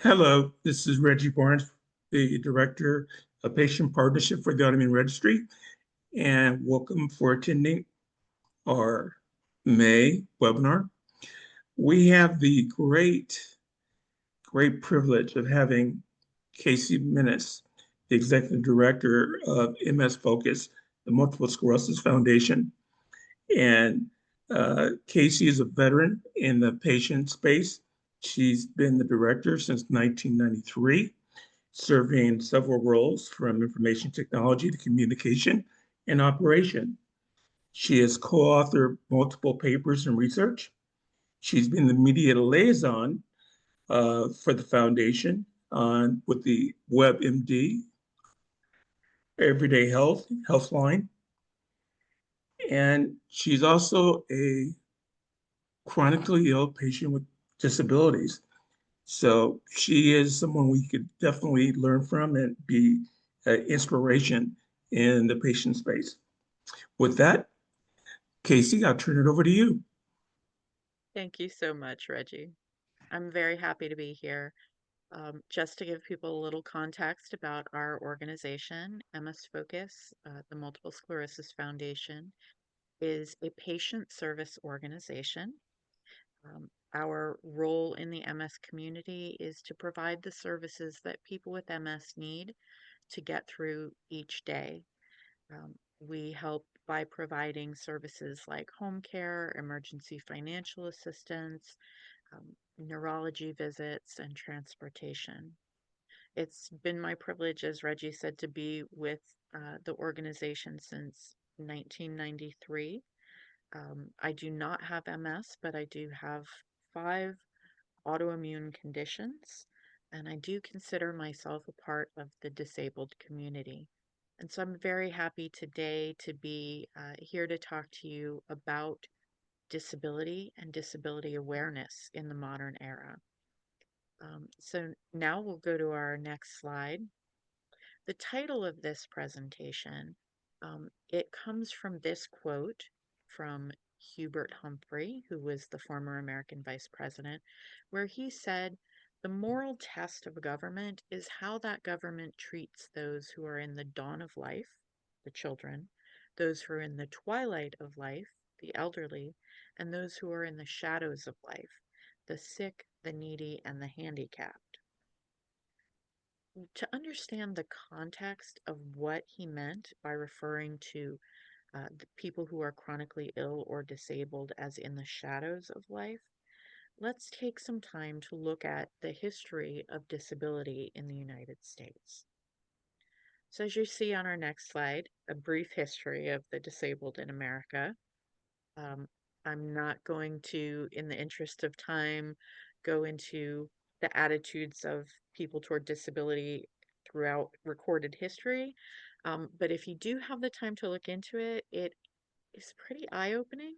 Hello, this is Reggie Barnes, the Director of Patient Partnership for the Autoimmune Registry, and welcome for attending our May webinar. We have the great privilege of having Kasey Minnis, the Executive Director of MS Focus, the Multiple Sclerosis Foundation. And Kasey is a veteran in the patient space. She's been the director since 1993, serving several roles from information technology to communication and operation. She has co-authored multiple papers and research. She's been the media liaison for the foundation with the WebMD, Everyday Health, Healthline. And she's also a chronically ill patient with disabilities. So she is someone we could definitely learn from and be an inspiration in the patient space. With that, Kasey, I'll turn it over to you. Thank you so much, Reggie. I'm very happy to be here. Just to give people a little context about our organization, MS Focus, the Multiple Sclerosis Foundation, is a patient service organization. Our role in the MS community is to provide the services that people with MS need to get through each day. We help by providing services like home care, emergency financial assistance, neurology visits, and transportation. It's been my privilege, as Reggie said, to be with the organization since 1993. I do not have MS, but I do have five autoimmune conditions, and I do consider myself a part of the disabled community. And so I'm very happy today to be here to talk to you about disability and disability awareness in the modern era. So now we'll go to our next slide. The title of this presentation, it comes from this quote from Hubert Humphrey, who was the former American vice president, where he said, "The moral test of government is how that government treats those who are in the dawn of life, the children, those who are in the twilight of life, the elderly, and those who are in the shadows of life, the sick, the needy, and the handicapped." To understand the context of what he meant by referring to the people who are chronically ill or disabled as in the shadows of life, let's take some time to look at the history of disability in the United States. So, as you see on our next slide, a brief history of the disabled in America. Um, I'm not going to, in the interest of time, go into the attitudes of people toward disability throughout recorded history. But if you do have the time to look into it, it is pretty eye-opening.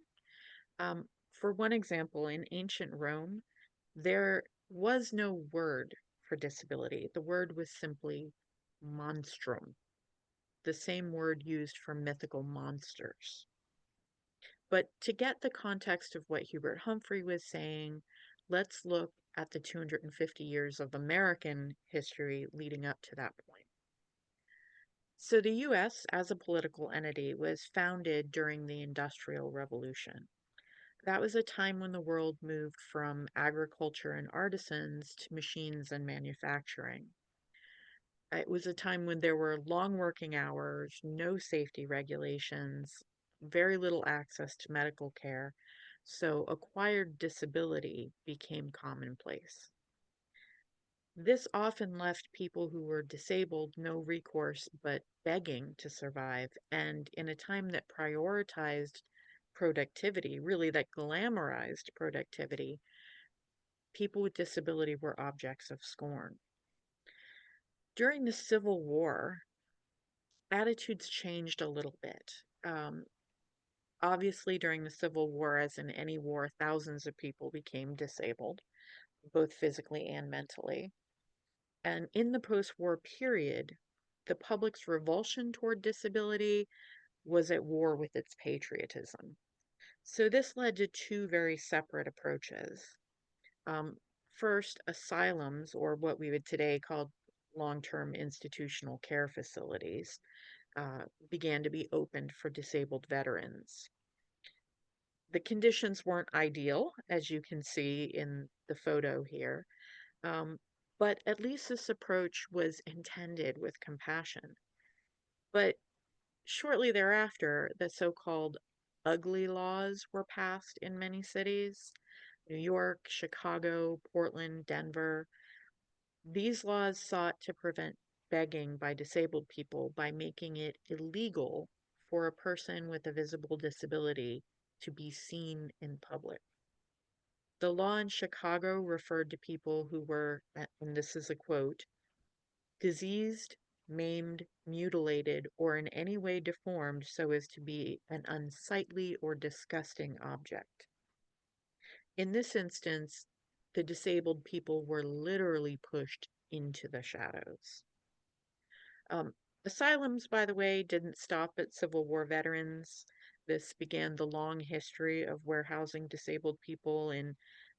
For one example, in ancient Rome, there was no word for disability. The word was simply monstrum, the same word used for mythical monsters. But to get the context of what Hubert Humphrey was saying, let's look at the 250 years of American history leading up to that point. So, the US as a political entity was founded during the Industrial Revolution. That was a time when the world moved from agriculture and artisans to machines and manufacturing. It was a time when there were long working hours, no safety regulations, very little access to medical care, so acquired disability became commonplace. This often left people who were disabled no recourse but begging to survive, and in a time that prioritized productivity, really that glamorized productivity, people with disability were objects of scorn. During the Civil War, attitudes changed a little bit. Um, Obviously, during the Civil War, as in any war, thousands of people became disabled, both physically and mentally. And in the post war period, the public's revulsion toward disability was at war with its patriotism. So this led to two very separate approaches. Um, First, asylums, or what we would today call long-term institutional care facilities, began to be opened for disabled veterans. The conditions weren't ideal, as you can see in the photo here, um, but at least this approach was intended with compassion. But shortly thereafter, the so-called ugly laws were passed in many cities: New York, Chicago, Portland, Denver. These laws sought to prevent begging by disabled people by making it illegal for a person with a visible disability to be seen in public. The law in Chicago referred to people who were, and this is a quote, diseased, maimed, mutilated, or in any way deformed so as to be an unsightly or disgusting object. In this instance, the disabled people were literally pushed into the shadows. Um, Asylums, by the way, didn't stop at Civil War veterans. This began the long history of warehousing disabled people in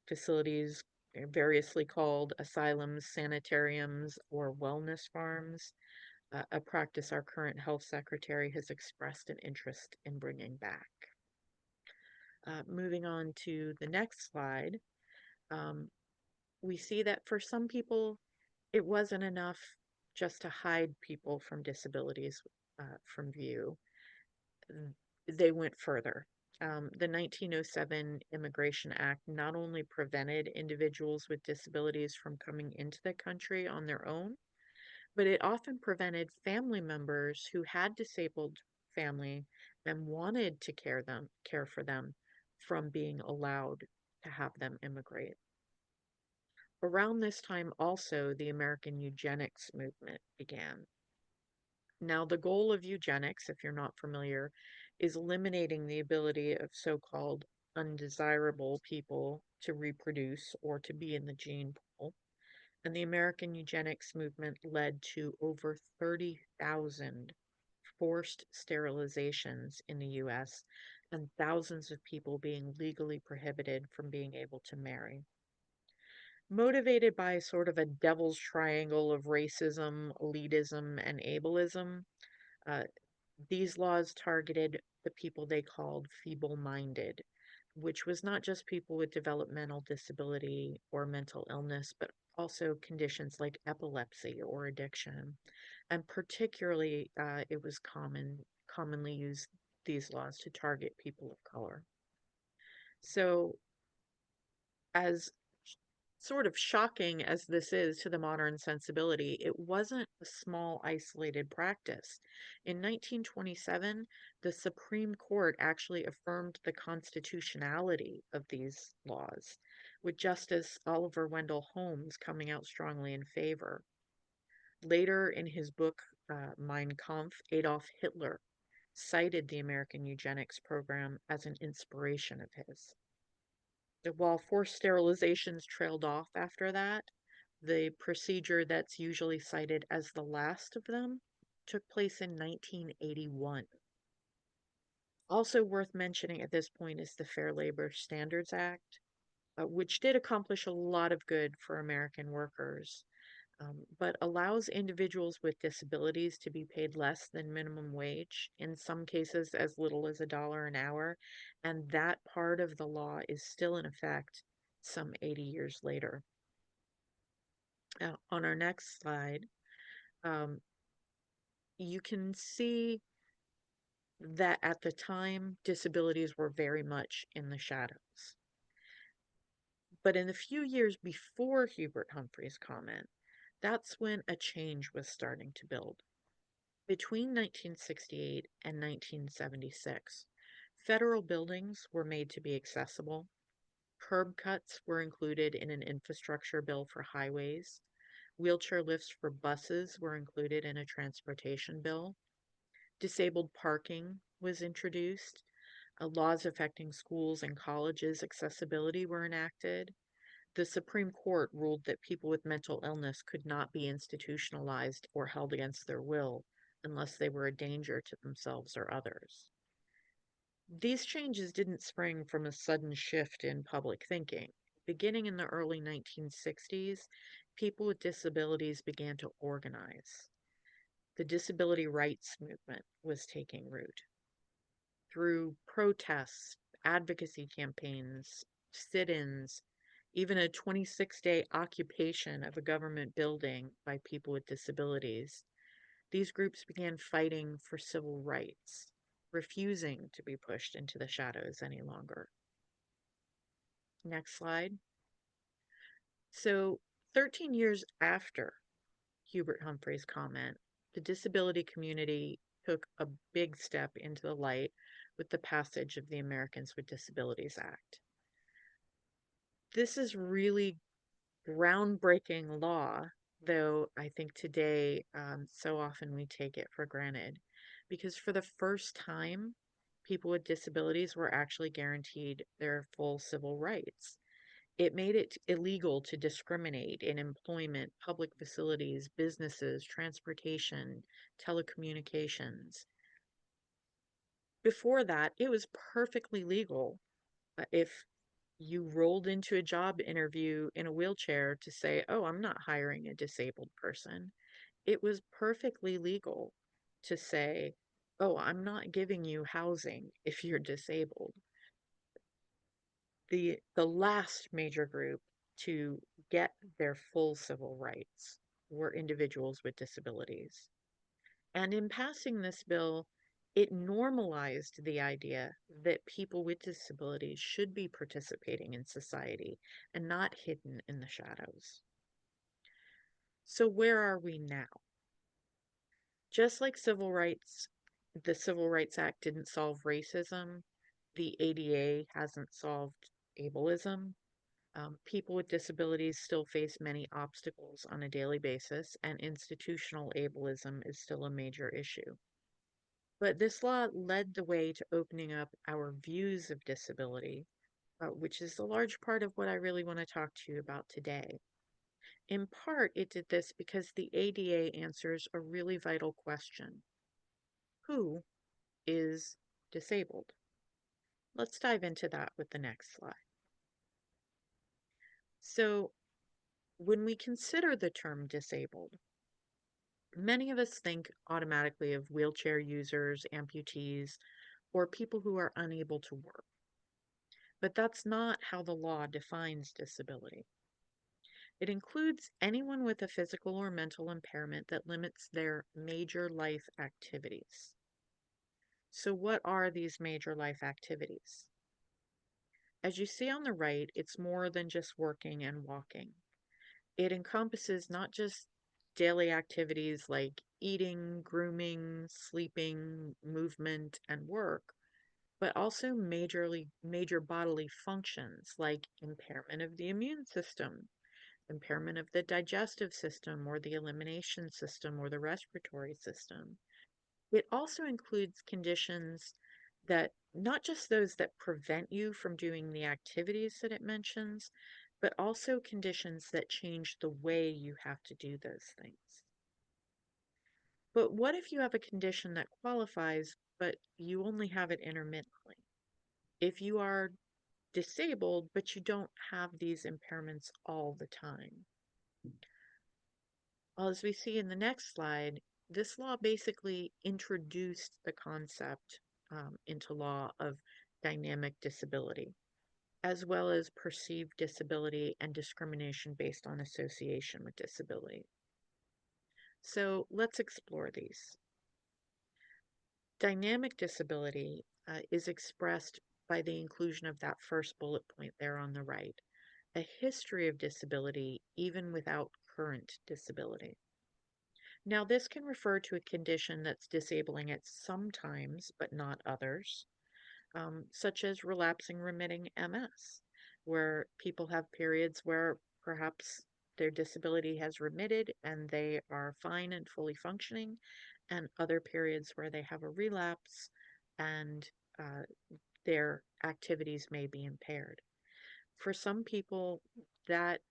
facilities variously called asylums, sanitariums, or wellness farms, a practice our current health secretary has expressed an interest in bringing back. Moving on to the next slide, um, we see that for some people, it wasn't enough just to hide people from disabilities from view. They went further. The 1907 Immigration Act not only prevented individuals with disabilities from coming into the country on their own, but it often prevented family members who had disabled family and wanted to care for them from being allowed to have them immigrate. Around this time also the American eugenics movement began. Now, the goal of eugenics, if you're not familiar, is eliminating the ability of so-called undesirable people to reproduce or to be in the gene pool. And the American eugenics movement led to over 30,000 forced sterilizations in the US and thousands of people being legally prohibited from being able to marry. Motivated by sort of a devil's triangle of racism, elitism, and ableism, uh, these laws targeted the people they called feeble-minded, which was not just people with developmental disability or mental illness, but also conditions like epilepsy or addiction. And particularly, it was commonly used these laws to target people of color. So, as sort of shocking as this is to the modern sensibility, it wasn't a small, isolated practice. In 1927, the Supreme Court actually affirmed the constitutionality of these laws, with Justice Oliver Wendell Holmes coming out strongly in favor. Later in his book, Mein Kampf, Adolf Hitler cited the American eugenics program as an inspiration of his. While forced sterilizations trailed off after that, the procedure that's usually cited as the last of them took place in 1981. Also worth mentioning at this point is the Fair Labor Standards Act, which did accomplish a lot of good for American workers, but allows individuals with disabilities to be paid less than minimum wage, in some cases as little as $1 an hour, and that part of the law is still in effect some 80 years later. Now, on our next slide, um, you can see that at the time, disabilities were very much in the shadows. But in the few years before Hubert Humphrey's comment, that's when a change was starting to build. Between 1968 and 1976, federal buildings were made to be accessible. Curb cuts were included in an infrastructure bill for highways. Wheelchair lifts for buses were included in a transportation bill. Disabled parking was introduced. Laws affecting schools and colleges' accessibility were enacted. The Supreme Court ruled that people with mental illness could not be institutionalized or held against their will unless they were a danger to themselves or others. These changes didn't spring from a sudden shift in public thinking. beginning in the early 1960s, people with disabilities began to organize. The disability rights movement was taking root through protests, advocacy campaigns, sit ins, even a 26-day occupation of a government building by people with disabilities. These groups began fighting for civil rights, refusing to be pushed into the shadows any longer. Next slide. So, 13 years after Hubert Humphrey's comment, the disability community took a big step into the light with the passage of the Americans with Disabilities Act. This is really groundbreaking law, though I think today so often we take it for granted, because for the first time, people with disabilities were actually guaranteed their full civil rights. It made it illegal to discriminate in employment, public facilities, businesses, transportation, telecommunications. Before that, it was perfectly legal if you rolled into a job interview in a wheelchair to say, "Oh, I'm not hiring a disabled person." It was perfectly legal to say, "Oh, I'm not giving you housing if you're disabled." The last major group to get their full civil rights were individuals with disabilities. And in passing this bill, it normalized the idea that people with disabilities should be participating in society and not hidden in the shadows. So, where are we now? Just like civil rights, the Civil Rights Act didn't solve racism, the ADA hasn't solved ableism. People with disabilities still face many obstacles on a daily basis, and institutional ableism is still a major issue. But this law led the way to opening up our views of disability, which is a large part of what I really want to talk to you about today. In part, it did this because the ADA answers a really vital question: who is disabled? Let's dive into that with the next slide. So, when we consider the term disabled, many of us think automatically of wheelchair users, amputees, or people who are unable to work. But that's not how the law defines disability. It includes anyone with a physical or mental impairment that limits their major life activities. So, what are these major life activities? As you see on the right, it's more than just working and walking. It encompasses not just daily activities like eating, grooming, sleeping, movement, and work, but also major bodily functions like impairment of the immune system, impairment of the digestive system or the elimination system or the respiratory system. It also includes conditions that not just those that prevent you from doing the activities that it mentions, but also conditions that change the way you have to do those things. But what if you have a condition that qualifies, but you only have it intermittently? If you are disabled, but you don't have these impairments all the time. Well, as we see in the next slide, this law basically introduced the concept into law of dynamic disability, as well as perceived disability and discrimination based on association with disability. So let's explore these. Dynamic disability is expressed by the inclusion of that first bullet point there on the right, a history of disability even without current disability. Now, this can refer to a condition that's disabling at some times, but not others, such as relapsing remitting MS, where people have periods where perhaps their disability has remitted and they are fine and fully functioning, and other periods where they have a relapse and uh, their activities may be impaired. For some people, that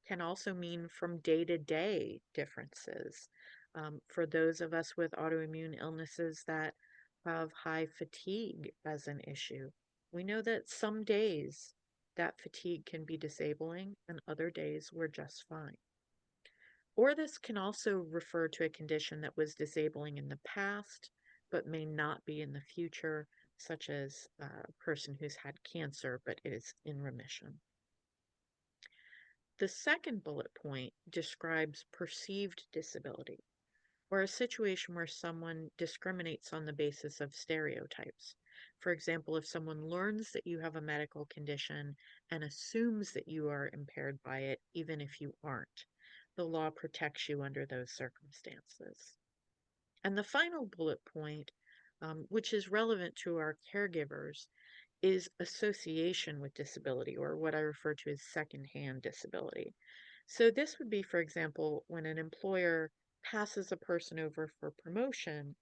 can also mean from day to day differences. For those of us with autoimmune illnesses that have high fatigue as an issue, we know that some days that fatigue can be disabling and other days we're just fine. Or this can also refer to a condition that was disabling in the past, but may not be in the future, such as a person who's had cancer but is in remission. The second bullet point describes perceived disability, or a situation where someone discriminates on the basis of stereotypes. For example, if someone learns that you have a medical condition and assumes that you are impaired by it, even if you aren't, the law protects you under those circumstances. And the final bullet point, which is relevant to our caregivers, is association with disability, or what I refer to as secondhand disability. So this would be, for example, when an employer passes a person over for promotion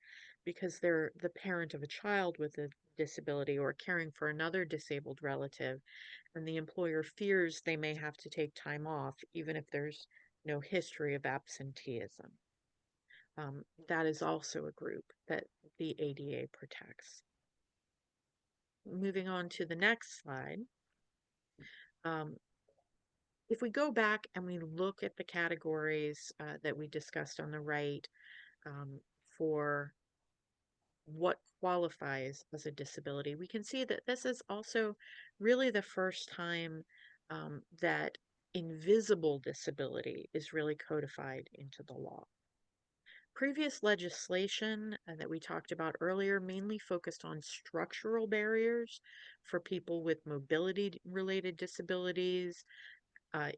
because they're the parent of a child with a disability or caring for another disabled relative, and the employer fears they may have to take time off, even if there's no history of absenteeism. That is also a group that the ADA protects. Moving on to the next slide. Um, if we go back and we look at the categories that we discussed on the right um, for what qualifies as a disability, we can see that this is also really the first time that invisible disability is really codified into the law. Previous legislation that we talked about earlier mainly focused on structural barriers for people with mobility related disabilities,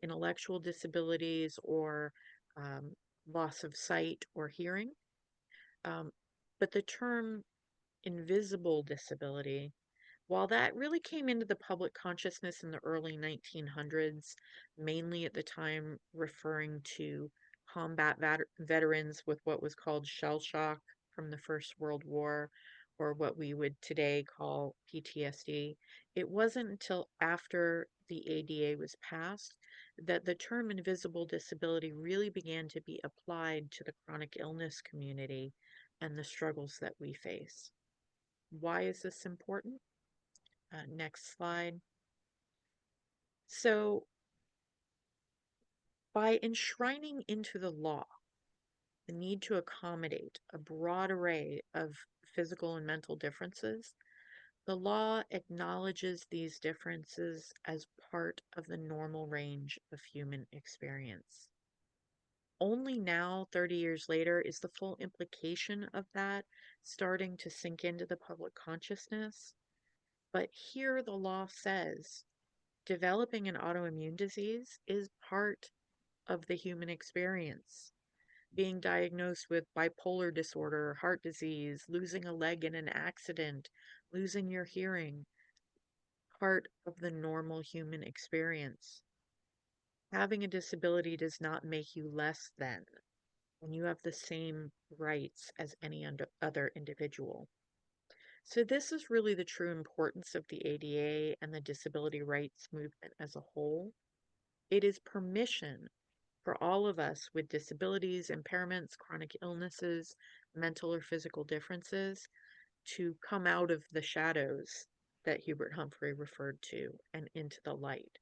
intellectual disabilities, or um, loss of sight or hearing. Um, but the term invisible disability, while that really came into the public consciousness in the early 1900s, mainly at the time referring to combat veterans with what was called shell shock from the First World War, or what we would today call PTSD, it wasn't until after the ADA was passed that the term invisible disability really began to be applied to the chronic illness community and the struggles that we face. Why is this important? Next slide. So, by enshrining into the law the need to accommodate a broad array of physical and mental differences, the law acknowledges these differences as part of the normal range of human experience. Only now, 30 years later, is the full implication of that starting to sink into the public consciousness. But here the law says developing an autoimmune disease is part of the human experience. Being diagnosed with bipolar disorder, heart disease, losing a leg in an accident, losing your hearing, part of the normal human experience. Having a disability does not make you less than, and you have the same rights as any other individual. So this is really the true importance of the ADA and the disability rights movement as a whole. It is permission for all of us with disabilities, impairments, chronic illnesses, mental or physical differences to come out of the shadows that Hubert Humphrey referred to and into the light.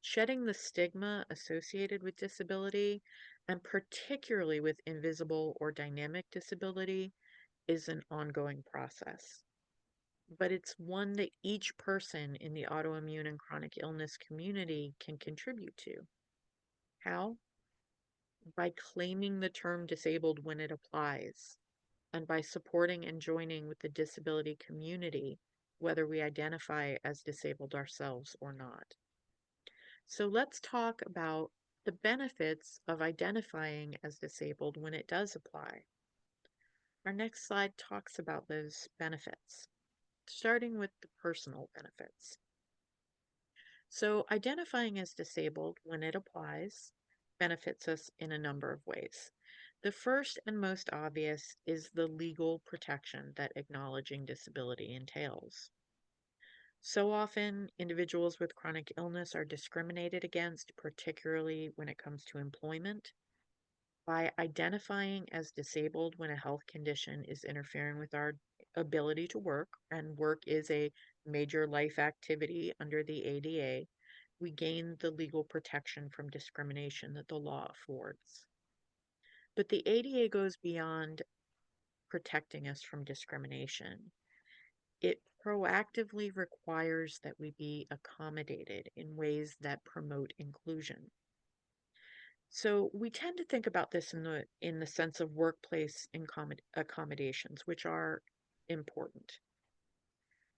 Shedding the stigma associated with disability, and particularly with invisible or dynamic disability, is an ongoing process. But it's one that each person in the autoimmune and chronic illness community can contribute to. How? By claiming the term disabled when it applies, and by supporting and joining with the disability community, whether we identify as disabled ourselves or not. So let's talk about the benefits of identifying as disabled when it does apply. Our next slide talks about those benefits, starting with the personal benefits. So identifying as disabled when it applies benefits us in a number of ways. The first and most obvious is the legal protection that acknowledging disability entails. So often, individuals with chronic illness are discriminated against, particularly when it comes to employment. By identifying as disabled when a health condition is interfering with our ability to work, and work is a major life activity under the ADA, we gain the legal protection from discrimination that the law affords. But the ADA goes beyond protecting us from discrimination. It proactively requires that we be accommodated in ways that promote inclusion. So we tend to think about this in the sense of workplace accommodations, which are important.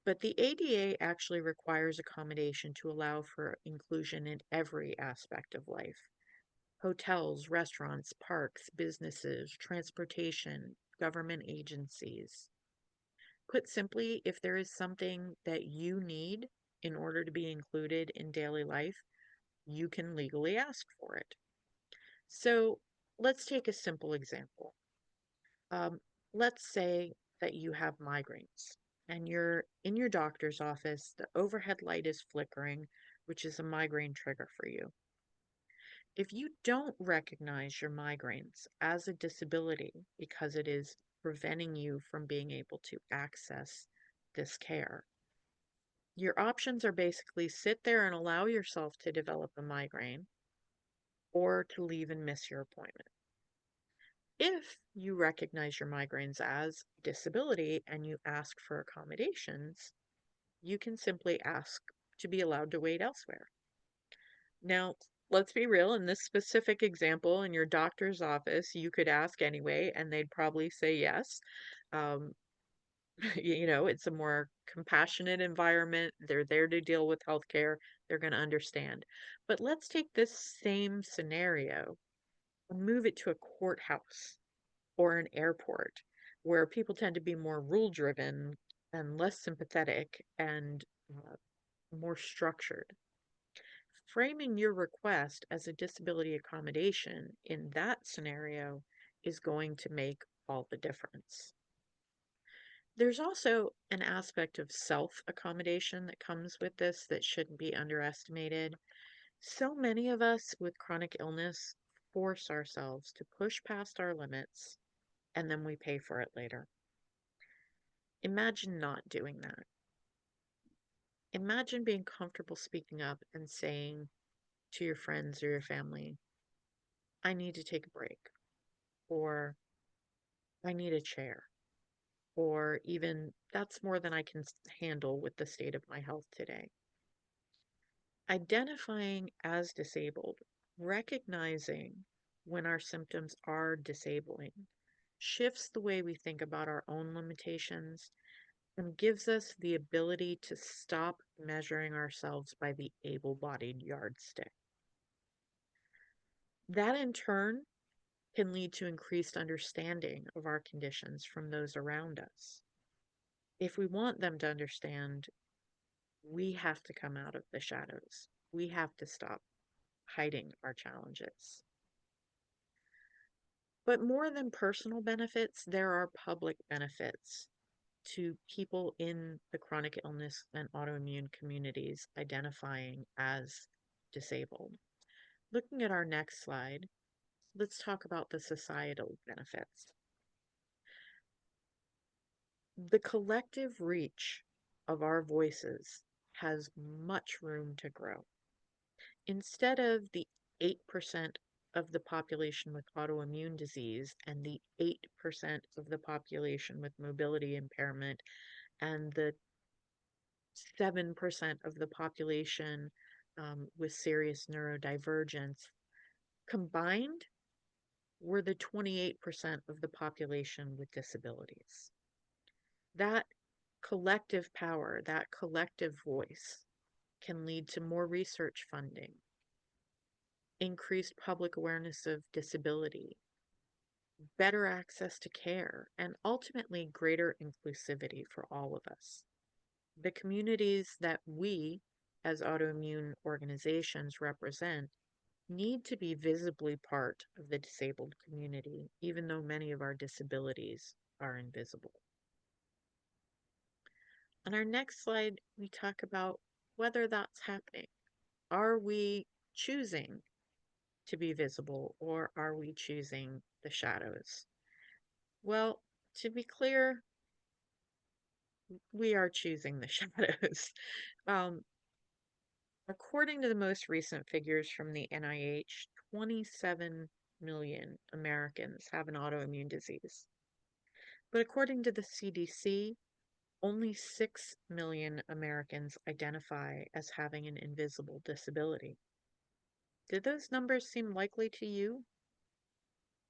But the ADA actually requires accommodation to allow for inclusion in every aspect of life. Hotels, restaurants, parks, businesses, transportation, government agencies. Put simply, if there is something that you need in order to be included in daily life, you can legally ask for it. So let's take a simple example. Um, let's say that you have migraines and you're in your doctor's office, the overhead light is flickering, which is a migraine trigger for you. If you don't recognize your migraines as a disability because it is preventing you from being able to access this care, your options are basically sit there and allow yourself to develop a migraine or to leave and miss your appointment. If you recognize your migraines as disability and you ask for accommodations, you can simply ask to be allowed to wait elsewhere. Now, let's be real, in this specific example, in your doctor's office, you could ask anyway, and they'd probably say yes. Um, it's a more compassionate environment. They're there to deal with healthcare. They're going to understand. But let's take this same scenario and move it to a courthouse or an airport where people tend to be more rule driven and less sympathetic and more structured. Framing your request as a disability accommodation in that scenario is going to make all the difference. There's also an aspect of self accommodation that comes with this that shouldn't be underestimated. So many of us with chronic illness force ourselves to push past our limits and then we pay for it later. Imagine not doing that. Imagine being comfortable speaking up and saying to your friends or your family, I need to take a break, or I need a chair, or even that's more than I can handle with the state of my health today. Identifying as disabled, recognizing when our symptoms are disabling, shifts the way we think about our own limitations and gives us the ability to stop measuring ourselves by the able bodied yardstick. That in turn can lead to increased understanding of our conditions from those around us. If we want them to understand, we have to come out of the shadows. We have to stop hiding our challenges. But more than personal benefits, there are public benefits to people in the chronic illness and autoimmune communities identifying as disabled. Looking at our next slide, let's talk about the societal benefits. The collective reach of our voices has much room to grow. Instead of the 8% of the population with autoimmune disease and the 8% of the population with mobility impairment and the 7% of the population with serious neurodivergence, combined were the 28% of the population with disabilities. That collective power, that collective voice can lead to more research funding, increased public awareness of disability, better access to care, and ultimately greater inclusivity for all of us. The communities that we, as autoimmune organizations, represent need to be visibly part of the disabled community, even though many of our disabilities are invisible. On our next slide, we talk about whether that's happening. Are we choosing to be visible or are we choosing the shadows? Well, to be clear, We are choosing the shadows. Um, According to the most recent figures from the NIH, 27 million Americans have an autoimmune disease. But according to the CDC, only 6 million Americans identify as having an invisible disability. Did those numbers seem likely to you?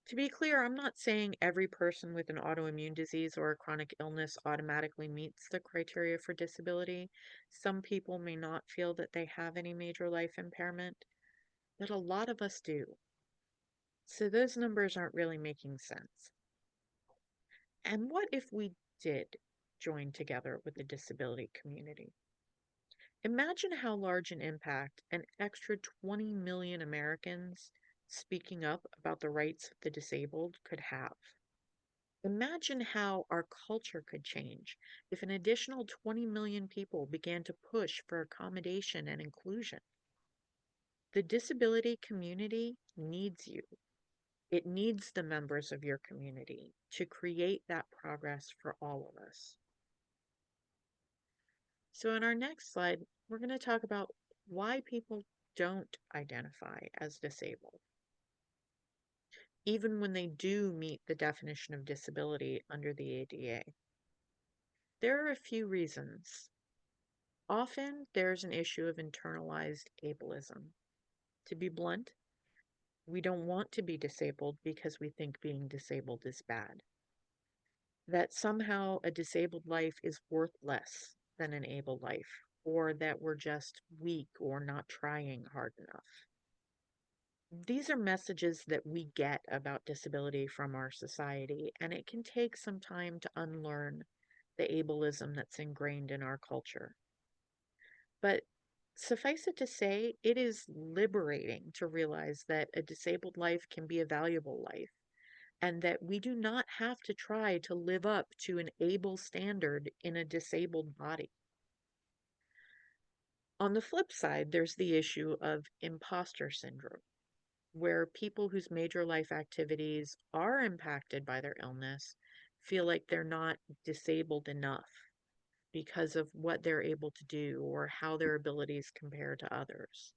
To be clear, I'm not saying every person with an autoimmune disease or a chronic illness automatically meets the criteria for disability. Some people may not feel that they have any major life impairment, but a lot of us do. So those numbers aren't really making sense. And what if we did join together with the disability community? Imagine how large an impact an extra 20 million Americans speaking up about the rights of the disabled could have. Imagine how our culture could change if an additional 20 million people began to push for accommodation and inclusion. The disability community needs you. It needs the members of your community to create that progress for all of us. So, in our next slide, we're going to talk about why people don't identify as disabled, even when they do meet the definition of disability under the ADA. There are a few reasons. Often there's an issue of internalized ableism. To be blunt, we don't want to be disabled because we think being disabled is bad. That somehow a disabled life is worth less than an able life, or that we're just weak or not trying hard enough. These are messages that we get about disability from our society, and it can take some time to unlearn the ableism that's ingrained in our culture. But suffice it to say, it is liberating to realize that a disabled life can be a valuable life and that we do not have to try to live up to an able standard in a disabled body. On the flip side, there's the issue of imposter syndrome, where people whose major life activities are impacted by their illness feel like they're not disabled enough because of what they're able to do or how their abilities compare to others.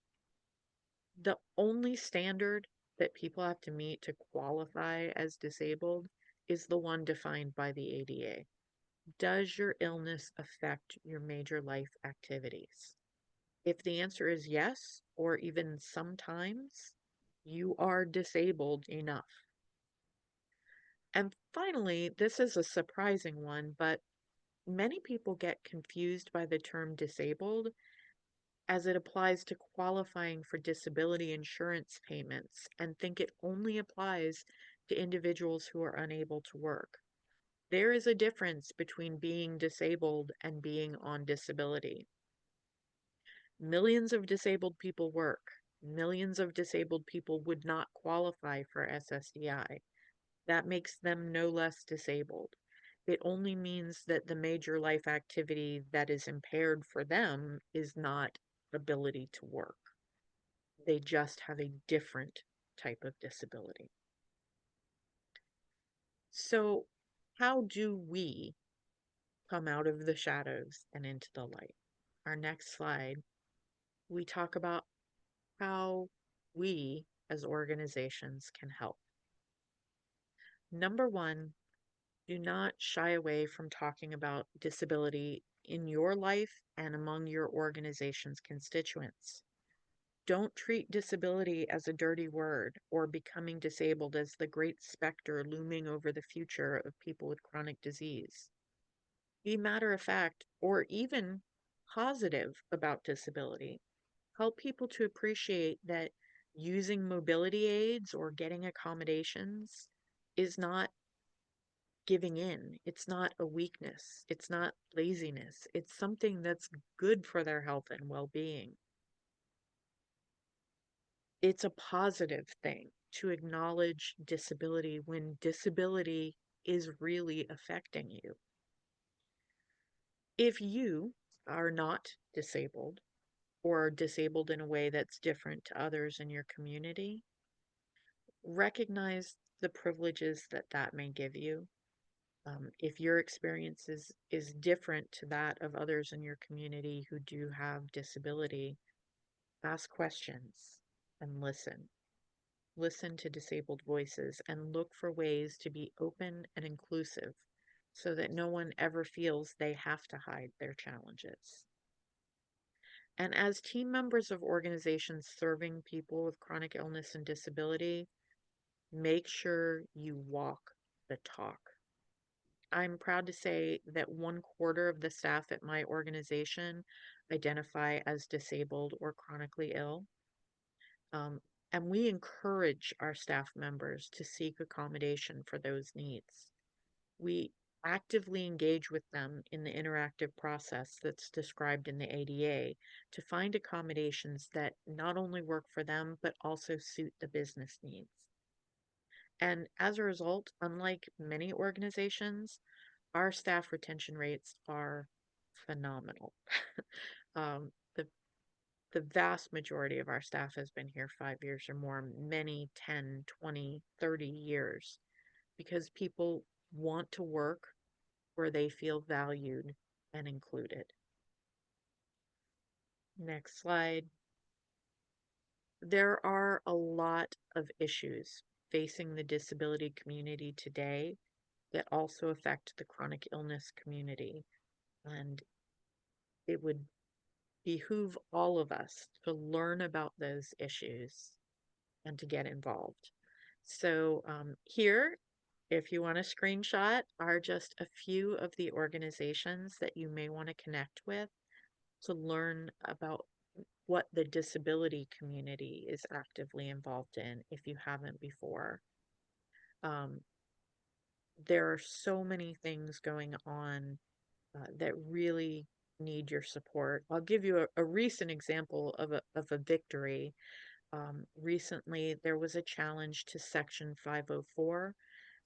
The only standard that people have to meet to qualify as disabled is the one defined by the ADA. Does your illness affect your major life activities? If the answer is yes, or even sometimes, you are disabled enough. And finally, this is a surprising one, but many people get confused by the term disabled as it applies to qualifying for disability insurance payments and think it only applies to individuals who are unable to work. There is a difference between being disabled and being on disability. Millions of disabled people work. Millions of disabled people would not qualify for SSDI. That makes them no less disabled. It only means that the major life activity that is impaired for them is not ability to work. They just have a different type of disability. So, how do we come out of the shadows and into the light? Our next slide, we talk about how we as organizations can help. Number one, do not shy away from talking about disability in your life and among your organization's constituents. Don't treat disability as a dirty word or becoming disabled as the great specter looming over the future of people with chronic disease. Be matter of fact or even positive about disability. Help people to appreciate that using mobility aids or getting accommodations is not giving in. It's not a weakness. It's not laziness. It's something that's good for their health and well being. It's a positive thing to acknowledge disability when disability is really affecting you. If you are not disabled or disabled in a way that's different to others in your community, recognize the privileges that that may give you If your experience is different to that of others in your community who do have disability, ask questions and listen. Listen to disabled voices and look for ways to be open and inclusive so that no one ever feels they have to hide their challenges. And as team members of organizations serving people with chronic illness and disability, make sure you walk the talk. I'm proud to say that 1/4 of the staff at my organization identify as disabled or chronically ill. Um, and we encourage our staff members to seek accommodation for those needs. We actively engage with them in the interactive process that's described in the ADA to find accommodations that not only work for them, but also suit the business needs. And as a result, unlike many organizations, our staff retention rates are phenomenal. um, the the vast majority of our staff has been here 5 years or more, many 10, 20, 30 years, because people want to work where they feel valued and included. Next slide. There are a lot of issues facing the disability community today that also affect the chronic illness community. And it would behoove all of us to learn about those issues and to get involved. So here, if you want a screenshot, are just a few of the organizations that you may want to connect with to learn about what the disability community is actively involved in if you haven't before. Um, there are so many things going on that really need your support. I'll give you a recent example of a victory. Recently, there was a challenge to Section 504,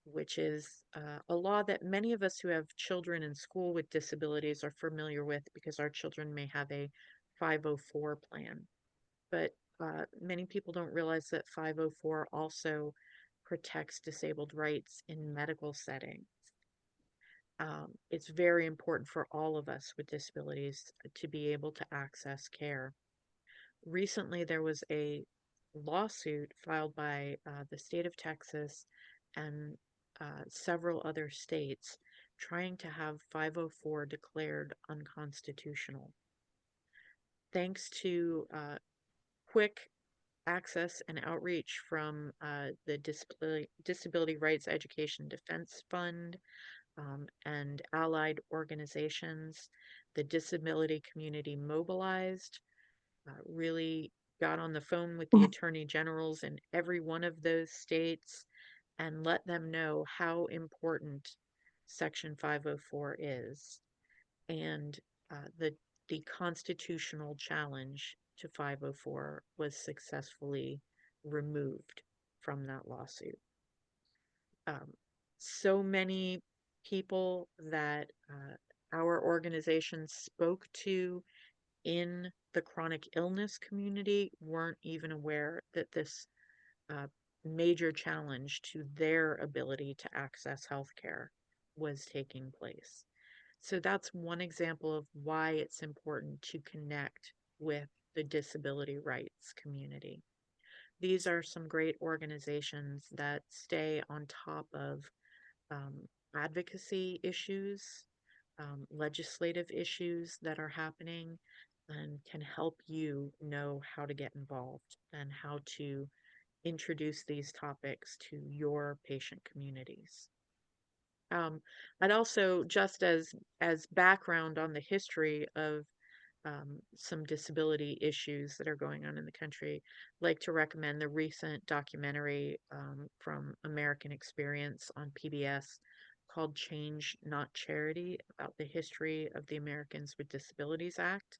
which is a law that many of us who have children in school with disabilities are familiar with because our children may have a 504 plan. But many people don't realize that 504 also protects disabled rights in medical settings. It's very important for all of us with disabilities to be able to access care. Recently, there was a lawsuit filed by the state of Texas and several other states trying to have 504 declared unconstitutional. Thanks to quick access and outreach from the Disability Rights Education Defense Fund and allied organizations, the disability community mobilized, really got on the phone with the attorney generals in every one of those states and let them know how important Section 504 is. And the constitutional challenge to 504 was successfully removed from that lawsuit. So many people that our organization spoke to in the chronic illness community weren't even aware that this major challenge to their ability to access healthcare was taking place. So that's one example of why it's important to connect with the disability rights community. These are some great organizations that stay on top of um, advocacy issues, legislative issues that are happening, and can help you know how to get involved and how to introduce these topics to your patient communities. Um, I'd also, just as background on the history of some disability issues that are going on in the country, like to recommend the recent documentary from American Experience on PBS called Change Not Charity, about the history of the Americans with Disabilities Act.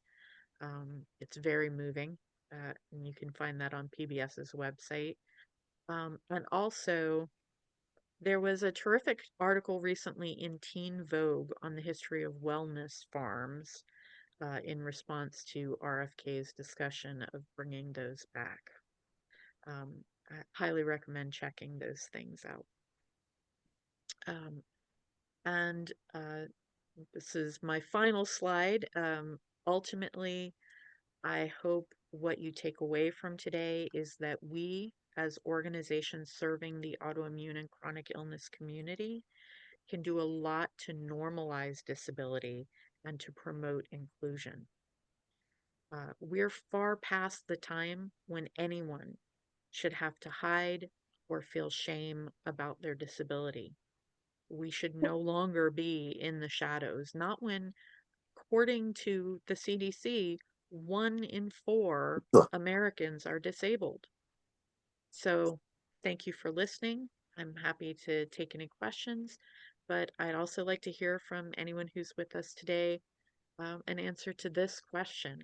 It's very moving, and you can find that on PBS's website. And also, there was a terrific article recently in Teen Vogue on the history of wellness farms in response to RFK's discussion of bringing those back. I highly recommend checking those things out. Um, And this is my final slide. Ultimately, I hope what you take away from today is that we, as organizations serving the autoimmune and chronic illness community, can do a lot to normalize disability and to promote inclusion. We're far past the time when anyone should have to hide or feel shame about their disability. We should no longer be in the shadows, not when, according to the CDC, 1 in 4 Americans are disabled. So thank you for listening. I'm happy to take any questions, but I'd also like to hear from anyone who's with us today, an answer to this question.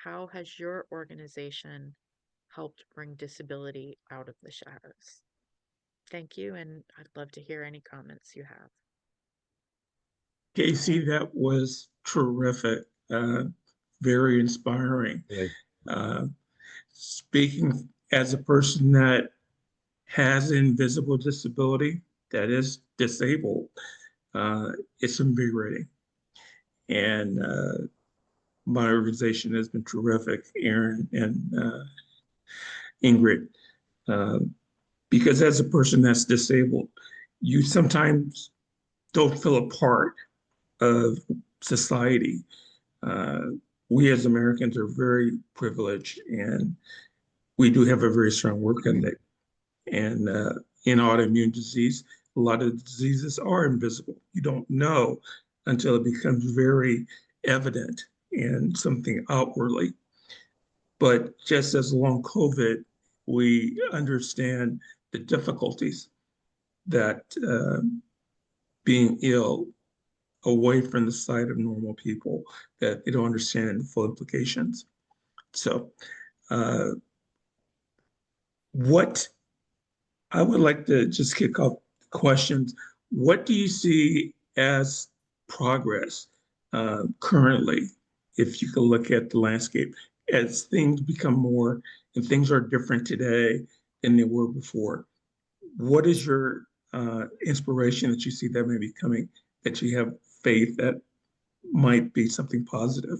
How has your organization helped bring disability out of the shadows? Thank you, and I'd love to hear any comments you have. Kasey, that was terrific, very inspiring. Right. Uh, Speaking as a person that has invisible disability, that is disabled, uh, it's invigorating. And my organization has been terrific, Aaron and Ingrid, uh, because as a person that's disabled, you sometimes don't feel a part of society. Uh, we as Americans are very privileged, and we do have a very strong work ethic. And in autoimmune disease, a lot of diseases are invisible. You don't know until it becomes very evident and something outwardly. But just as long COVID, we understand the difficulties that being ill away from the sight of normal people, that they don't understand the full implications. So, uh, what I would like to just kick off questions. What do you see as progress currently, if you could look at the landscape, as things become more and things are different today than they were before? What is your inspiration that you see that may be coming, that you have faith that might be something positive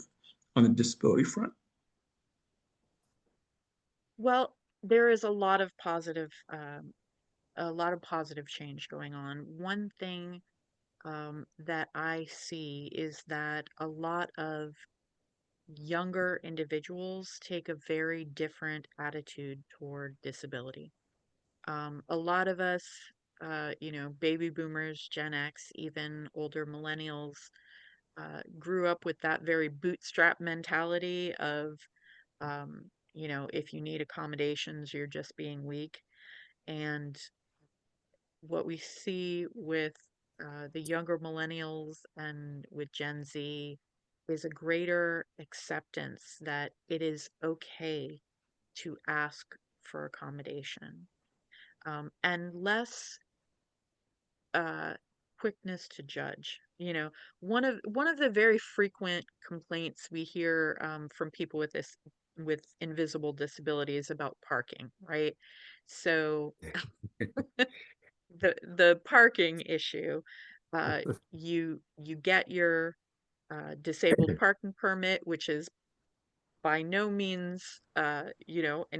on the disability front? Well, there is a lot of positive change going on. One thing that I see is that a lot of younger individuals take a very different attitude toward disability. A lot of us, baby boomers, Gen X, even older millennials, grew up with that very bootstrap mentality of, if you need accommodations, you're just being weak. And what we see with the younger millennials and with Gen Z is a greater acceptance that it is okay to ask for accommodation, and less uh, quickness to judge. One of the very frequent complaints we hear from people with invisible disabilities about parking, right? So the parking issue, uh, you get your disabled parking permit, which is by no means an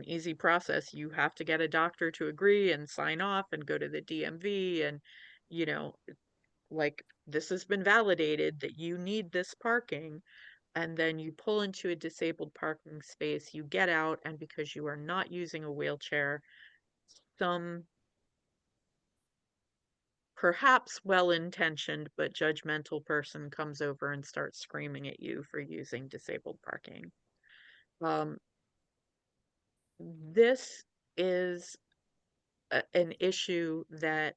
easy process. You have to get a doctor to agree and sign off and go to the DMV, and you know like, this has been validated that you need this parking. And then you pull into a disabled parking space, you get out, and because you are not using a wheelchair, some perhaps well-intentioned but judgmental person comes over and starts screaming at you for using disabled parking. Um, this is an issue that,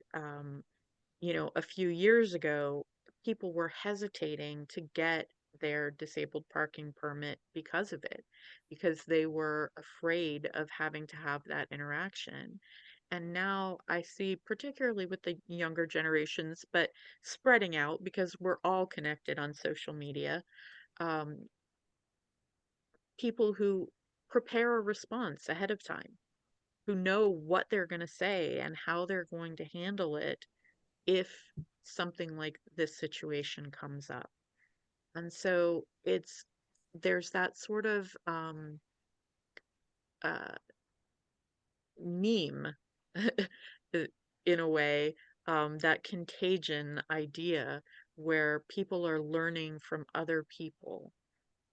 a few years ago, people were hesitating to get their disabled parking permit because of it, because they were afraid of having to have that interaction. And now I see, particularly with the younger generations, but spreading out because we're all connected on social media, um, people who prepare a response ahead of time, who know what they're going to say and how they're going to handle it, if something like this situation comes up. And so there's that sort of uh, meme in a way, that contagion idea where people are learning from other people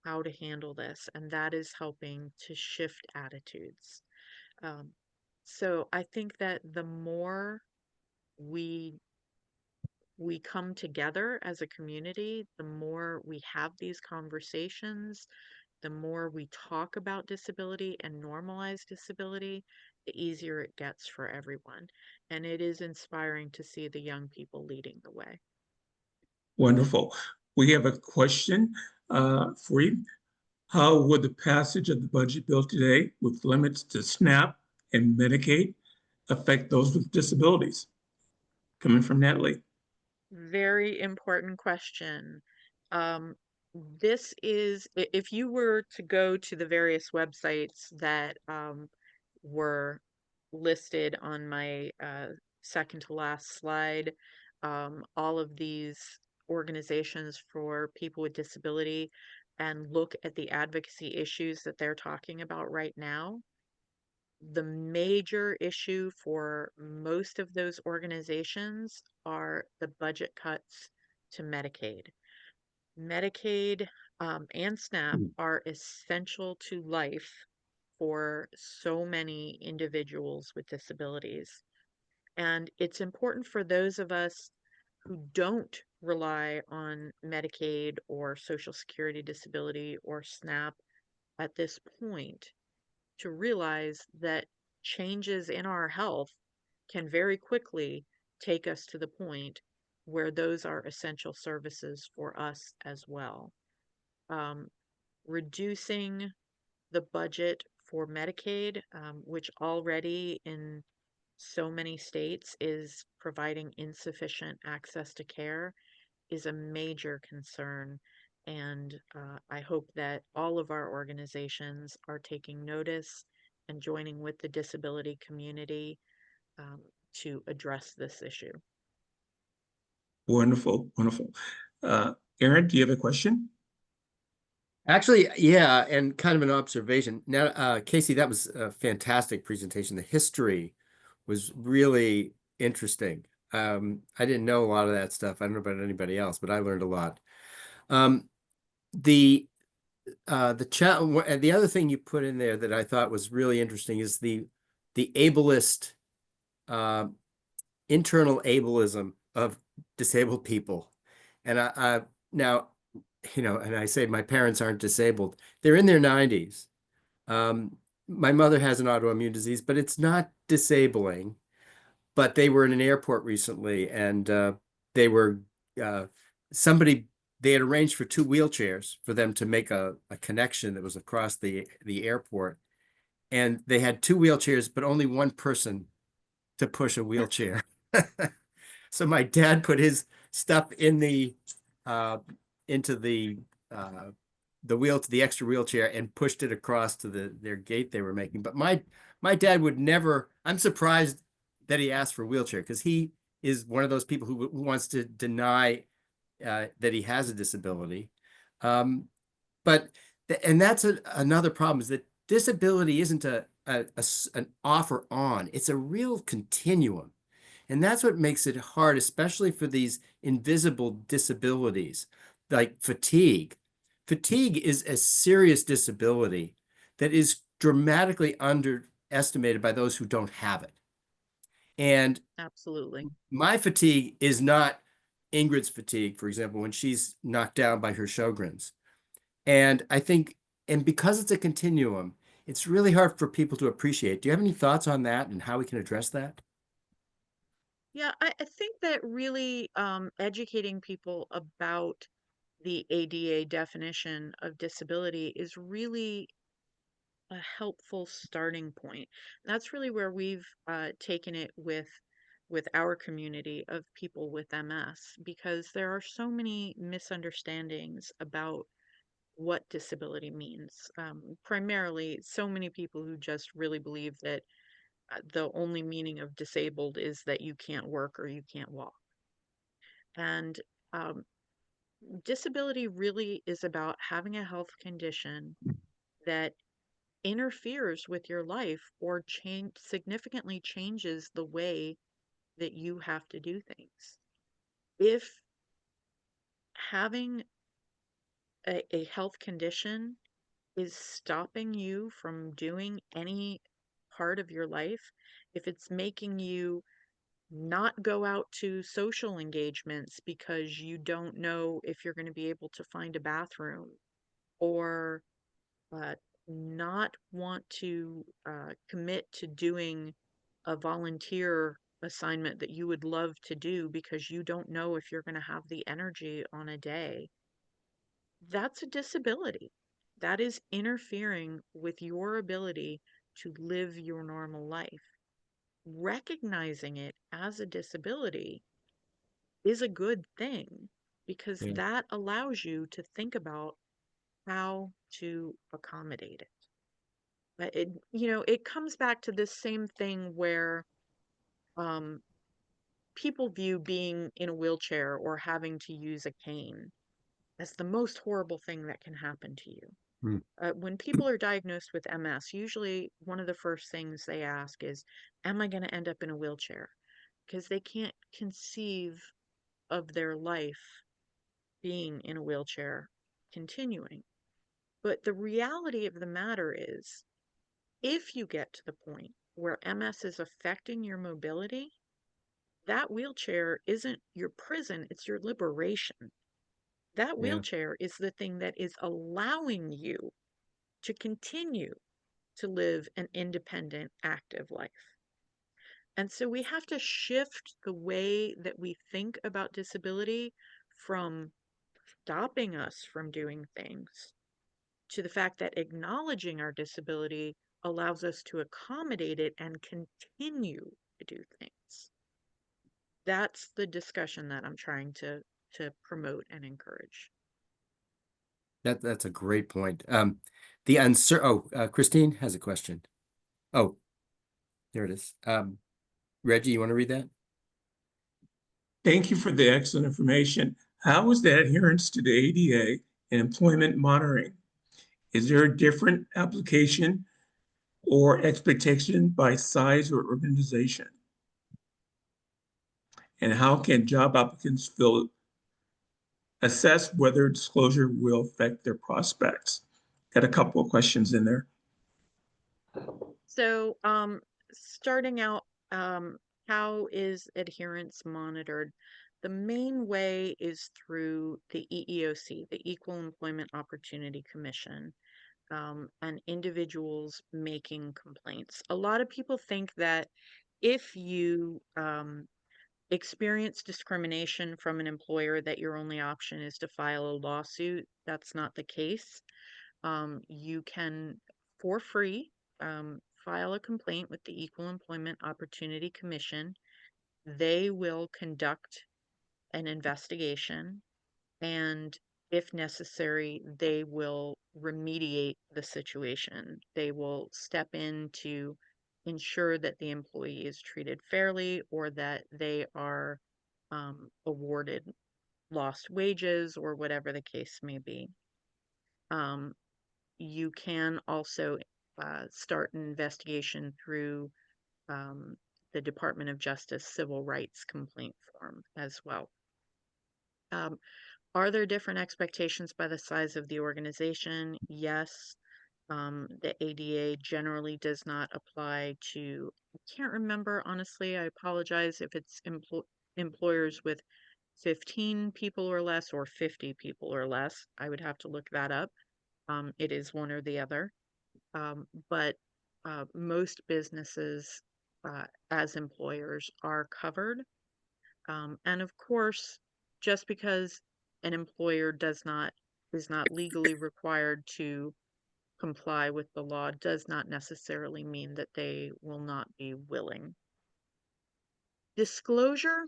how to handle this, and that is helping to shift attitudes. Um, so I think that the more we we come together as a community, the more we have these conversations, the more we talk about disability and normalize disability, the easier it gets for everyone. And it is inspiring to see the young people leading the way. Wonderful. We have a question for you. How would the passage of the budget bill today with limits to SNAP and Medicaid affect those with disabilities? Coming from Natalie. Very important question. Um, this is, if you were to go to the various websites that were listed on my second to last slide, all of these organizations for people with disability, and look at the advocacy issues that they're talking about right now, the major issue for most of those organizations are the budget cuts to Medicaid. Medicaid and SNAP are essential to life for so many individuals with disabilities. And it's important for those of us who don't rely on Medicaid or Social Security disability or SNAP at this point to realize that changes in our health can very quickly take us to the point where those are essential services for us as well. Um, Reducing the budget for Medicaid, which already in so many states is providing insufficient access to care, is a major concern. And I hope that all of our organizations are taking notice and joining with the disability community um, to address this issue. Wonderful, wonderful. Aaron, do you have a question? Actually, yeah, and kind of an observation. Now, Kasey, that was a fantastic presentation. The history was really interesting. I didn't know a lot of that stuff. I don't know about anybody else, but I learned a lot. Um, the chat and the other thing you put in there that I thought was really interesting is the ableist uh, internal ableism of disabled people. And I now, and I say my parents aren't disabled. They're in their 90s. My mother has an autoimmune disease, but it's not disabling. But they were in an airport recently, and they were uh, somebody they had arranged for two wheelchairs for them to make a connection that was across the airport. And they had two wheelchairs, but only one person to push a wheelchair. So my dad put his stuff in uh, into the extra wheelchair and pushed it across to their gate they were making. But my dad would never. I'm surprised that he asked for a wheelchair because he is one of those people who wants to deny that he has a disability. Um, but and that's another problem is that disability isn't an off or on. It's a real continuum. And that's what makes it hard, especially for these invisible disabilities like fatigue. Fatigue is a serious disability that is dramatically underestimated by those who don't have it. And Absolutely. my fatigue is not Ingrid's fatigue, for example, when she's knocked down by her Sjogren's. And I think, and because it's a continuum, it's really hard for people to appreciate. Do you have any thoughts on that and how we can address that? Yeah, I think that really educating people about the ADA definition of disability is really a helpful starting point. That's really where we've taken it with our community of people with MS, because there are so many misunderstandings about what disability means. Primarily, so many people who just really believe that the only meaning of disabled is that you can't work or you can't walk. And um, disability really is about having a health condition that interferes with your life or significantly changes the way that you have to do things. If having a health condition is stopping you from doing any part of your life, if it's making you not go out to social engagements because you don't know if you're going to be able to find a bathroom, or uh, not want to commit to doing a volunteer assignment that you would love to do because you don't know if you're going to have the energy on a day, that's a disability. That is interfering with your ability to live your normal life. Recognizing it as a disability is a good thing because Yeah. that allows you to think about how to accommodate it. But it comes back to this same thing where um, people view being in a wheelchair or having to use a cane as the most horrible thing that can happen to you. Hmm. When people are diagnosed with MS, usually one of the first things they ask is, am I going to end up in a wheelchair? Because they can't conceive of their life being in a wheelchair continuing. But the reality of the matter is, if you get to the point where MS is affecting your mobility, that wheelchair isn't your prison, it's your liberation. That Yeah. wheelchair is the thing that is allowing you to continue to live an independent, active life. And so we have to shift the way that we think about disability from stopping us from doing things to the fact that acknowledging our disability allows us to accommodate it and continue to do things. That's the discussion that I'm trying to promote and encourage. That's a great point. The answer. Oh, Christine has a question. Oh, there it is. Reggie, you want to read that? Thank you for the excellent information. How is the adherence to the ADA and employment monitoring? Is there a different application or expectation by size or organization? And how can job applicants assess whether disclosure will affect their prospects? Got a couple of questions in there. So, starting out, how is adherence monitored? The main way is through the EEOC, the Equal Employment Opportunity Commission, and individuals making complaints. A lot of people think that if you experience discrimination from an employer, that your only option is to file a lawsuit. That's not the case. You can, for free, file a complaint with the Equal Employment Opportunity Commission. They will conduct an investigation, and if necessary, they will remediate the situation. They will step in to ensure that the employee is treated fairly or that they are awarded lost wages or whatever the case may be. Um, you can also start an investigation through um, the Department of Justice Civil Rights Complaint Form as well. Um, are there different expectations by the size of the organization? Yes. The ADA generally does not apply to, I can't remember, honestly, I apologize if it's employers with 15 people or less or 50 people or less. I would have to look that up. It is one or the other. But most businesses, as employers, are covered. And of course, just because an employer is not legally required to comply with the law does not necessarily mean that they will not be willing. Disclosure,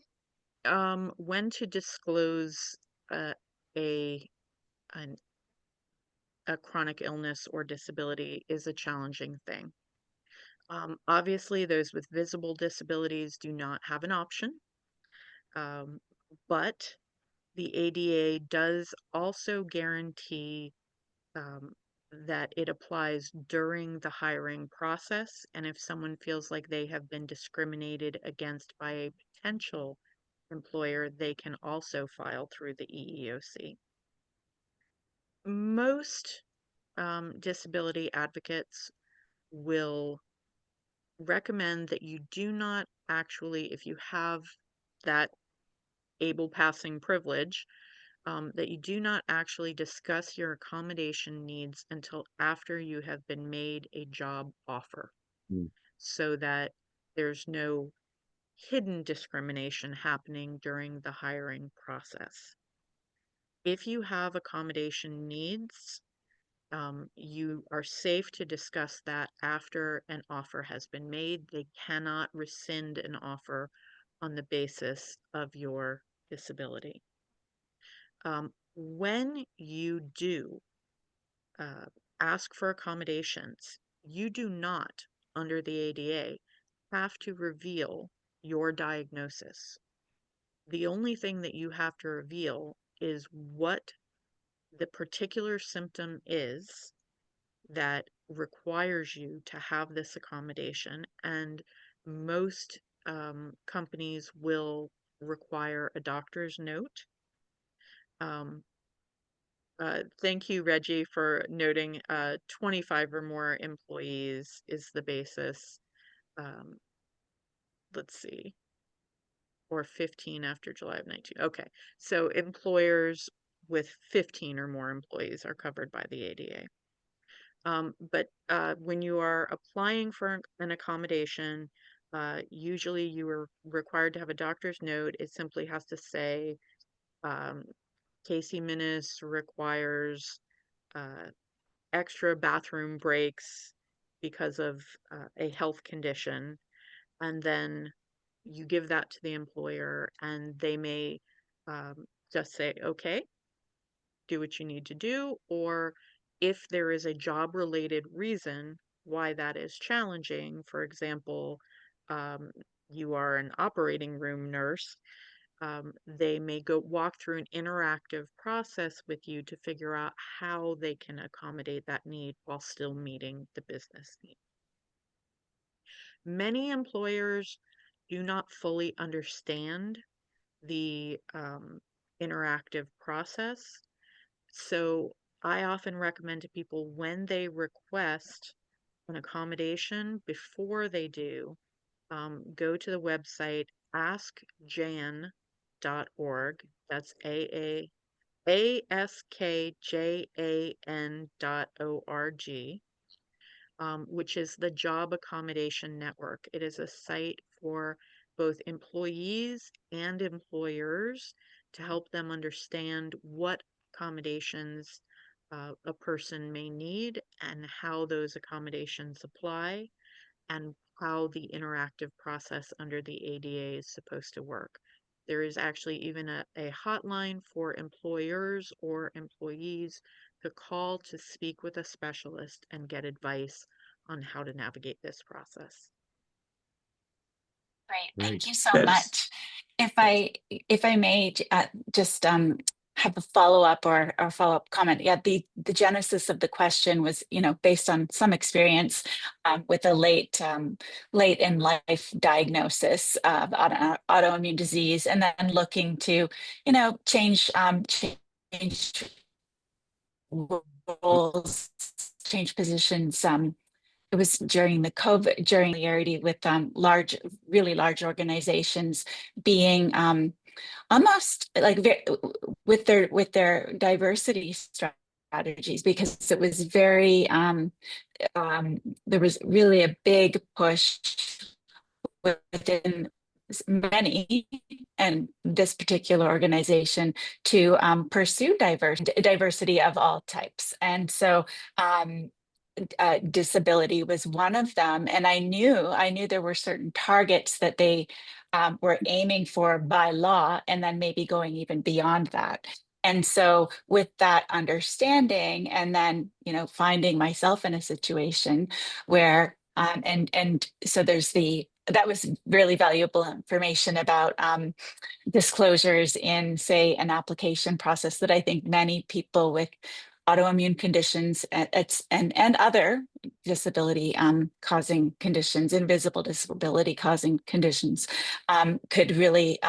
when to disclose uh, a an, a chronic illness or disability is a challenging thing. Obviously, those with visible disabilities do not have an option. Um, but the ADA does also guarantee that it applies during the hiring process. And if someone feels like they have been discriminated against by a potential employer, they can also file through the EEOC. Most disability advocates will recommend that you do not actually, if you have that able passing privilege, that you do not actually discuss your accommodation needs until after you have been made a job offer, Mm. so that there's no hidden discrimination happening during the hiring process. If you have accommodation needs, you are safe to discuss that after an offer has been made. They cannot rescind an offer on the basis of your disability. When you do ask for accommodations, you do not, under the ADA, have to reveal your diagnosis. The only thing that you have to reveal is what the particular symptom is that requires you to have this accommodation, and most companies will require a doctor's note. Thank you, Reggie, for noting 25 or more employees is the basis. Um, let's see, or 15 after July of 19. Okay, so employers with 15 or more employees are covered by the ADA. But when you are applying for an accommodation, usually you are required to have a doctor's note. It simply has to say, Kasey Minnis requires extra bathroom breaks because of a health condition. And then you give that to the employer, and they may just say, okay, do what you need to do. Or if there is a job related reason why that is challenging, for example, um, you are an operating room nurse, they may go walk through an interactive process with you to figure out how they can accommodate that need while still meeting the business need. Many employers do not fully understand the interactive process. So I often recommend to people, when they request an accommodation, before they do, go to the website askjan.org. That's ASKJAN.org, which is the Job Accommodation Network. It is a site for both employees and employers to help them understand what accommodations a person may need and how those accommodations apply, and how the interactive process under the ADA is supposed to work. There is actually even a hotline for employers or employees to call to speak with a specialist and get advice on how to navigate this process. Great, Great. thank you so That's- much. If I may just have a follow-up or follow-up comment. Yeah, the genesis of the question was, based on some experience with a late in life diagnosis of autoimmune disease, and then looking to, change roles, change positions. It was during the COVID, during familiarity with really large organizations being almost like with their diversity strategies, because it was very there was really a big push within many, and this particular organization, to pursue diversity of all types. And so disability was one of them, and I knew there were certain targets that they were aiming for by law, and then maybe going even beyond that. And so with that understanding, and then finding myself in a situation where and so there's the that was really valuable information about disclosures in, say, an application process that I think many people with autoimmune conditions and other disability causing conditions, invisible disability causing conditions, could really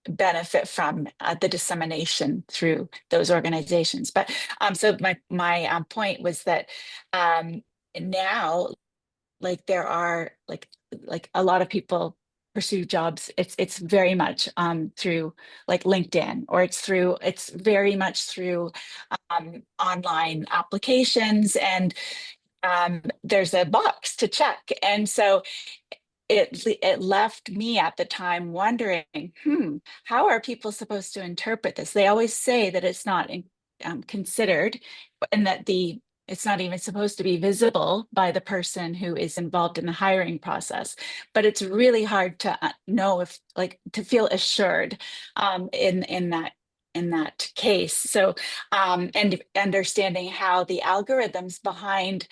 benefit from the dissemination through those organizations. But so my point was that now, like, there are like a lot of people pursue jobs. It's very much through like LinkedIn, or it's very much through online applications, and there's a box to check. And so it left me at the time wondering, how are people supposed to interpret this? They always say that it's not considered, and that it's not even supposed to be visible by the person who is involved in the hiring process. But it's really hard to know if, like, to feel assured in that case. So and understanding how the algorithms behind,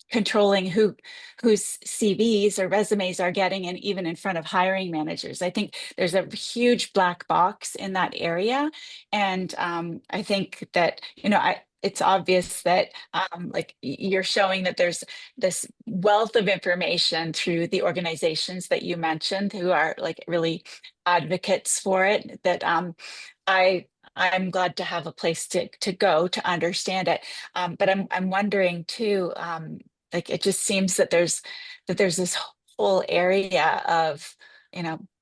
controlling whose CVs or resumes are getting, and even in front of hiring managers. I think there's a huge black box in that area. And I think that, it's obvious that like you're showing that there's this wealth of information through the organizations that you mentioned, who are like really advocates for it, that I'm glad to have a place to go to understand it. But I'm wondering too, like, it just seems that there's this whole area of,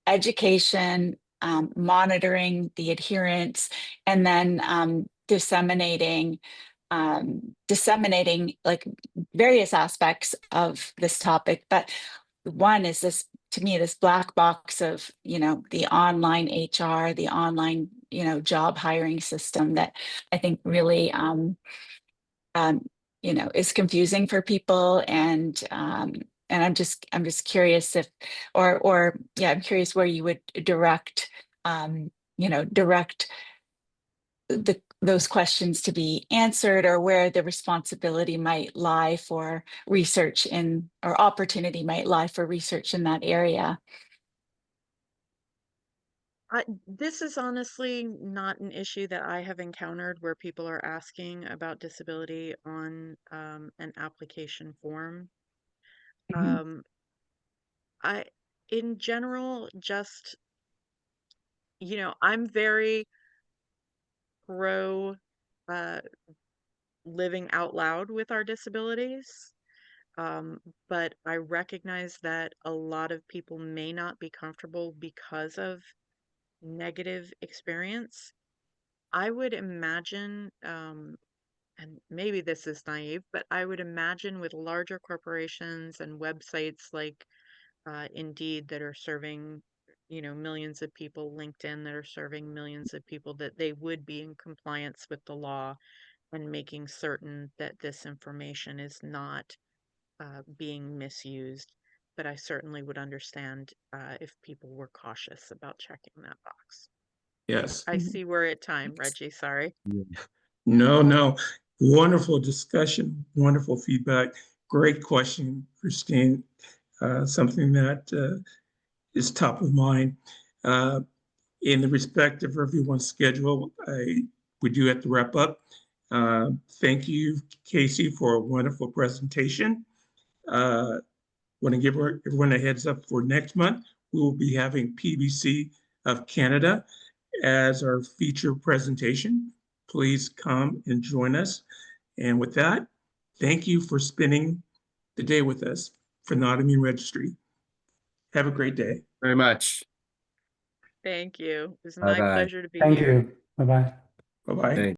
education, monitoring the adherence, and then disseminating like various aspects of this topic. But one is this, to me, this black box of, the online HR, the online, job hiring system, that I think really is confusing for people. And I'm just curious if, or yeah, I'm curious where you would direct those questions to be answered, or where the responsibility might lie for research or opportunity might lie for research in that area. This is honestly not an issue that I have encountered, where people are asking about disability on an application form. In general, just, I'm very pro living out loud with our disabilities. But I recognize that a lot of people may not be comfortable because of negative experience. I would imagine, and maybe this is naive, but I would imagine with larger corporations and websites like Indeed, that are serving, millions of people, LinkedIn, that are serving millions of people, that they would be in compliance with the law and making certain that this information is not being misused. But I certainly would understand if people were cautious about checking that box. Yes. I see we're at time, Reggie. Sorry. No. Wonderful discussion, wonderful feedback. Great question, Christine. Something that is top of mind. In the respect of everyone's schedule, we do have to wrap up. Thank you, Kasey, for a wonderful presentation. Want to give everyone a heads up for next month. We will be having PBC of Canada as our feature presentation. Please come and join us. And with that, thank you for spending the day with us for the Autoimmune Registry. Have a great day. Very much. Thank you. It was my Bye-bye. pleasure to be Thank here. you. Bye-bye. Bye-bye. Thanks.